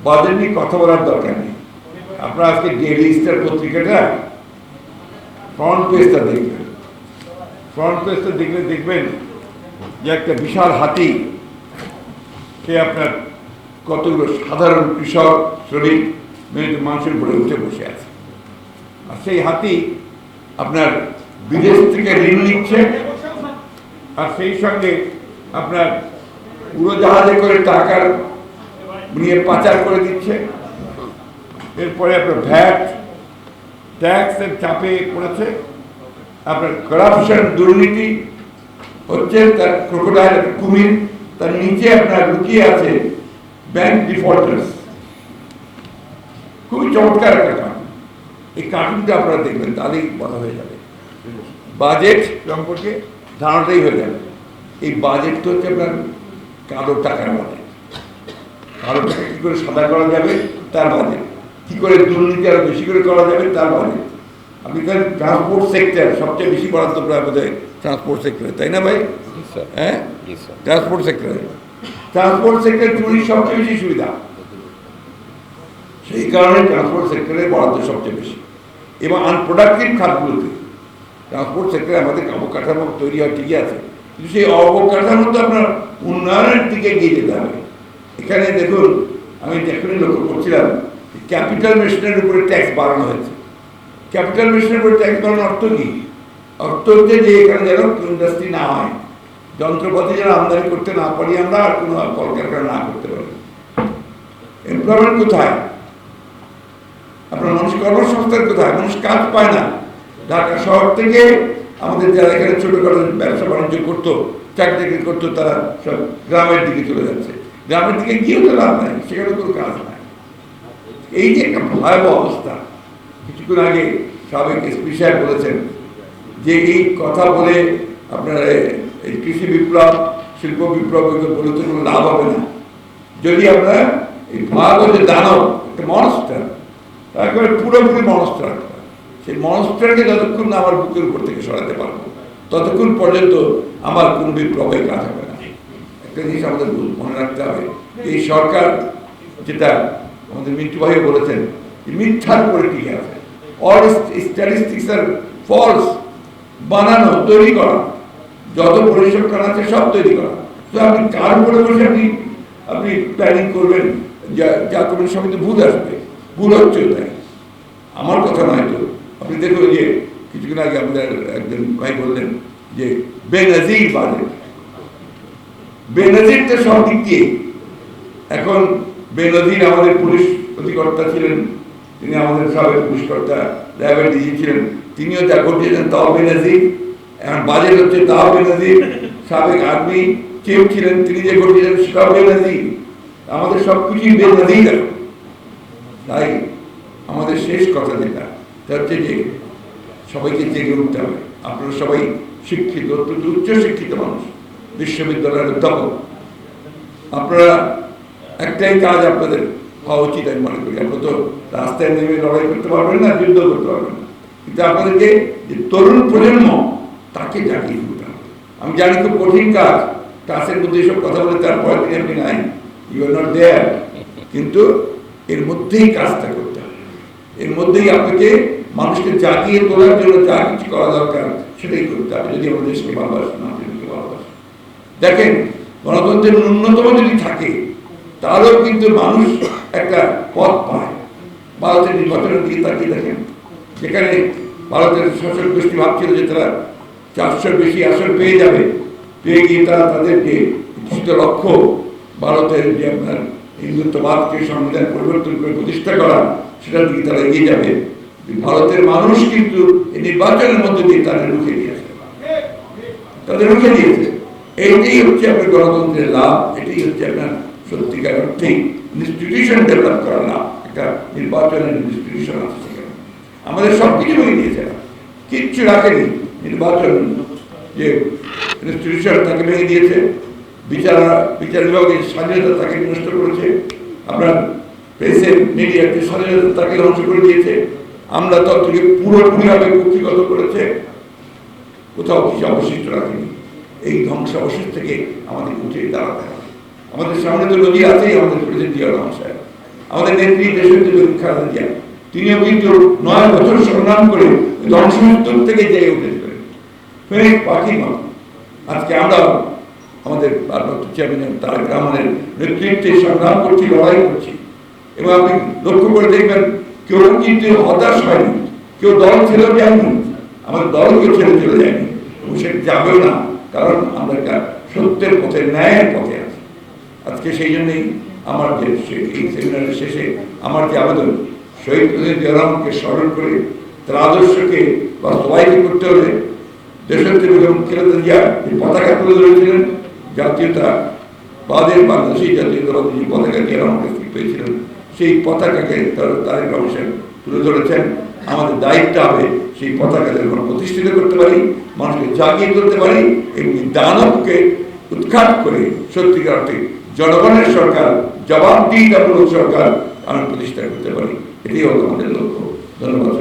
Budget নিয়ে কথা বলার দরকার নেই। আপনারা আজকে ডেইলি স্টার পত্রিকাটা ফ্রন্ট পেজটা দেখবেন। ফ্রন্ট পেজটা দেখলে দেখবেন যে একটা বিশাল হাতি, সে আপনার কতগুলো সাধারণ কৃষক, শ্রমিক, মেহনতি মানুষের উপরে উঠে বসে আছে। আর সেই হাতি আপনার বিদেশ থেকে ঋণ নিচ্ছে, আর সেই সঙ্গে আপনার উড়োজাহাজে করে টাকার নিয়ে পাচার করে দিচ্ছে। এরপরে আপনার ভ্যাট ট্যাক্সের চাপে পড়েছে, আপনার করাপশন, দুর্নীতি হচ্ছে, তার ক্রোকোডাইল কুমির, তার নিচে আপনার লুকিয়ে আছে ব্যাংক ডিফল্টার্স। খুবই চমৎকার একটা কার্টুন। এই কার্টুনটা আপনারা দেখবেন, তাহলেই বলা হয়ে যাবে বাজেট সম্পর্কে ধারণাটাই হয়ে যাবে। এই বাজেট তো হচ্ছে আপনার কালো টাকার বাজেট। কালো টাকা কী করে সাদা করা যাবে তার বাজেট, কী করে দুর্নীতি আরো বেশি করে করা যাবে তার বাজেট। আপনি দেখেন ট্রান্সপোর্ট সেক্টর সবচেয়ে বেশি বরাদ্দ প্রায় বোধ হয় ট্রান্সপোর্ট সেক্টরে, তাই না ভাই? হ্যাঁ, ট্রান্সপোর্ট সেক্টরে চুরির সবচেয়ে বেশি সুবিধা, সেই কারণে ট্রান্সপোর্ট সেক্টরে বরাদ্দ সবচেয়ে বেশি। এবং আনপ্রোডাক্টিভ খাতগুলোতে ট্রান্সপোর্ট সেক্টরে আমাদের অবকাঠামো তৈরি হয় ঠিকই আছে, কিন্তু সেই অবকাঠামো তো আপনার উন্নয়নের দিকে এগিয়ে যেতে হবে। এখানে দেখুন, আমি এখনই লক্ষ্য করছিলাম ক্যাপিটাল মেশিনের উপরে ট্যাক্স বাড়ানো হয়েছে। ক্যাপিটাল মেশিনের উপরে ট্যাক্স বাড়ানোর অর্থ কি? অর্থ হচ্ছে যে এখানে যেন ইন্ডাস্ট্রি না হয়, যন্ত্রপাতি যেন আমদানি করতে না পারি আমরা, আর কোনো কলকারখানা না করতে পারি। এমপ্লয়মেন্ট কোথায়? আপনার মানুষ কর্মসংস্থান কোথায়? মানুষ কাজ পায় না। ঢাকা শহর থেকে আমাদের যারা এখানে ছোটখাটো ব্যবসা বাণিজ্য করতো, চাকরি চাকরি করতো, তারা সব গ্রামের দিকে চলে যাচ্ছে। গ্রামের দিকে গিয়েও তো লাভ নাই, সেখানে কোনো কাজ নাই। এই যে একটা ভয়াবহ অবস্থা। কিছুক্ষণ আগে সাবেক এসপি সাহেব বলেছেন যে এই কথা বলে আপনার এই কৃষি বিপ্লব, শিল্প বিপ্লব বলে তো কোনো লাভ হবে না যদি আমরা এই ভয়াবহ যে দানব, একটা মনস্টার, একেবারে পুরোপুরি মনস্টার, সেই মনস্টারকে যতক্ষণ না আমার বুকের উপর থেকে সরাতে পারবো ততক্ষণ পর্যন্ত আমার কোনো বিপ্লবে কাজ হবে না। একটা জিনিস আমাদের মনে রাখতে হবে, এই সরকার, যেটা আমাদের মিন্টু ভাইও বলেছেন, মিথ্যার উপরে টিকে আছে। অল স্ট্যাটিস্টিক্স আর ফলস, বানানো, তৈরি করা, যত পরিসংখ্যান আছে সব তৈরি করা। তো আপনি কার উপরে বসে আপনি প্ল্যানিং করবেন, যা করবেন সবই তো ভুল আসবে, ভুল হচ্ছে তাই। আমার কথা নয় তো, আপনি দেখুন যে কিছুদিন আগে আমাদের একজন ভাই বললেন যে বেনজির বাজেট, বেনজির তো সব দিক দিয়ে। এখন বেনজির আমাদের পুলিশ অধিকর্তা ছিলেন, তিনি আমাদের সাবেক পুলিশ কর্তা, র্যাবের ডিজি ছিলেন, তিনিও যা ঘটিয়েছেন তাও বেনজির। এখন বাজেট হচ্ছে তাও বেনজির। সাবেক আর্মি চিফ ছিলেন, তিনি যে ঘটিয়েছেন সেটাও বেনজির। আমাদের সব কিছুই বেনজির। তাই আমাদের শেষ কথা যেটা হচ্ছে যে সবাইকে জেগে উঠতে হবে। আপনারা সবাই শিক্ষিত, অত্যন্ত উচ্চ শিক্ষিত মানুষ, বিশ্ববিদ্যালয়ের অধ্যাপক। আপনারা একটাই কাজ আপনাদের হওয়া উচিত আমি মনে করি। আপনারা তো রাস্তায় নেমে লড়াই করতে পারবেন না, যুদ্ধ করতে পারবেন না, কিন্তু আপনাদেরকে যে তরুণ প্রজন্ম, তাকে জাগিয়ে তুলতে হবে। আমি জানি খুব কঠিন কাজ, ক্লাসের মধ্যে এসব কথা বলে তারপর আপনি নাই, ইউ আর নট দেয়ার, কিন্তু এর মধ্যেই কাজটা করতে হবে। এর মধ্যেই আপনাকে মানুষকে জাগিয়ে তোলার জন্য যা কিছু করা দরকার সেটাই করতে হবে, যদি আমাদের দেশকে ভালোবাসেন, আমাদেরকে ভালোবাসেন। দেখেন, গণতন্ত্রের ন্যূনতম যদি থাকে তাহলেও কিন্তু মানুষ একটা পথ পায়। ভারতের নির্বাচনের দিকে তাকিয়ে দেখেন, যেখানে ভারতের শাসক গোষ্ঠী ভাবছিল যে তারা 400 বেশি আসন পেয়ে যাবে, পেয়ে গিয়ে তারা তাদেরকে কিছু লক্ষ্য ভারতের যে আপনার হিন্দুত্ববাদকে সংবিধান পরিবর্তন করে প্রতিষ্ঠা করা, সেটার দিকে তারা এগিয়ে যাবে। ভারতের মানুষ কিন্তু এই নির্বাচনের মধ্যে দিয়ে তাদের রুখে দিয়েছে, এইটাই হচ্ছে আপনার গণতন্ত্রের লাভ। এটাই হচ্ছে আপনার সত্যিকার অর্থেই ইনস্টিটিউশন ডেভেলপ করার লাভ। একটা নির্বাচনের ইনস্টিটিউশন আছে সেখানে, আমাদের সব কিছু ভেঙে দিয়েছে, কিচ্ছু রাখেনি। নির্বাচন যে ইনস্টিটিউশন তাকে ভেঙে দিয়েছে, বিচার বিভাগের স্বাধীনতা তাকে নষ্ট করেছে, আপনার প্রেসের মিডিয়ার যে স্বাধীনতা তাকে ধ্বংস করে দিয়েছে, আমলাতন্ত্রকে পুরোপুরিভাবে কুক্ষিগত করেছে, কোথাও কিছু অবশিষ্ট রাখেনি। এই ধ্বংসাবশেষ থেকে আমাদের উঠে দাঁড়াতে হবে। আমাদের সামনে তো নদী আছেই, আমাদের প্রেসিডেন্ট জিয়া রহমান সাহেব, আমাদের নেত্রী দেশনেত্রী খালেদা জিয়া, তিনিও কিন্তু 9 বছর সংগ্রাম করে ধ্বংসস্তূপ থেকে জেগে উঠেছিলেন ফের পাখির মতো। আজকে আমরা আমাদের ভারপ্রাপ্ত চেয়ারম্যান তারেক রহমানের নেতৃত্বে সংগ্রাম করছি, লড়াই করছি, এবং আপনি লক্ষ্য করে দেখবেন কেউ কিন্তু হতাশ হয়নি, কেউ দল ছেড়ে যায়নি, আমাদের দল কেউ ছেড়ে চলে যায়নি এবং সে যাবেও না, কারণ আমরা একটা সত্যের পথে, ন্যায়ের পথে আছি। আজকে সেই জন্যই আমার যে এই সেমিনারের শেষে আমার যে আবেদন, শহীদ প্রেসিডেন্ট জিয়া রহমানকে স্মরণ করে তার আদর্শকে বাস্তবায়িত করতে হলে দেশনেত্রী বেগম খালেদা জিয়া যে পতাকা তুলে ধরেছিলেন, জাতীয়তাবাদের বাংলাদেশী জাতীয়তাবাদী যে পতাকা জিয়া রহমান কাছ থেকে পেয়েছিলেন, সেই পতাকাকে তারেক রহমান সাহেব তুলে ধরেছেন। আমাদের দায়িত্ব হবে সেই পতাকা যেন প্রতিষ্ঠিত করতে পারি, মানুষকে জাগিয়ে তুলতে পারি এবং দানবকে উৎখাত করে সত্যিকার অর্থে জনগণের সরকার, জবাবদিহিতামূলক সরকার আমরা প্রতিষ্ঠা করতে পারি। এটাই হলো আমাদের লক্ষ্য। ধন্যবাদ।